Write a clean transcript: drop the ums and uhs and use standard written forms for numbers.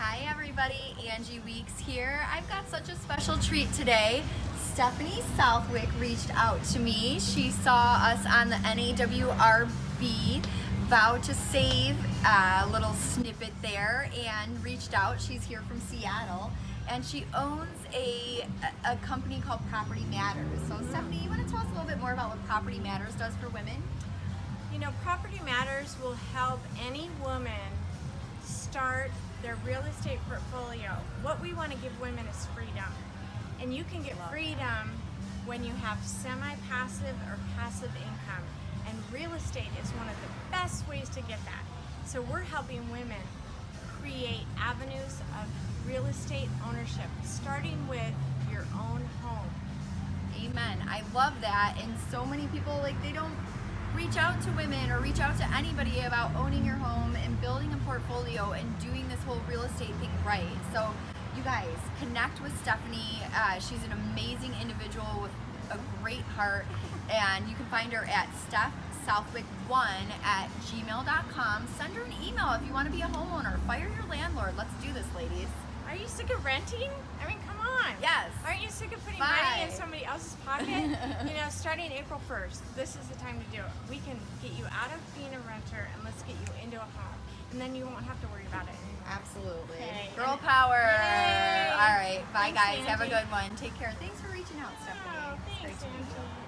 Hi everybody, Angie Weeks here. I've got such a special treat today. Stephanie Southwick reached out to me. She saw us on the NAWRB Vow to Save little snippet there and reached out. She's here from Seattle and she owns a company called Property Matters. So Stephanie, you want to tell us a little bit more about what Property Matters does for women? You know, Property Matters will help any woman start their real estate portfolio. What we want to give women is freedom. And you can get freedom when you have semi-passive or passive income. And real estate is one of the best ways to get that. So we're helping women create avenues of real estate ownership, starting with your own home. Amen. I love that. And so many people, they don't reach out to women or reach out to anybody about owning your home and building a portfolio and doing this whole real estate thing right. So you guys connect with Stephanie. She's an amazing individual with a great heart, and you can find her at stephsouthwick1@gmail.com. Send her an email if you want to be a homeowner. Fire your landlord. Let's do this, ladies. Are you sick of renting? I mean, come on. Yes. Aren't you sick of putting money in somebody else's pocket? You know, starting April 1st, this is the time to do it. We can get you out of being a renter and let's get you into a home. And then you won't have to worry about it anymore. Absolutely. Okay. Girl power. Yay. All right. Bye, Thanks, guys. Have a Angie. good one. Take care. Thanks for reaching out, Stephanie. Oh, It's thanks, great to meet you. Angie.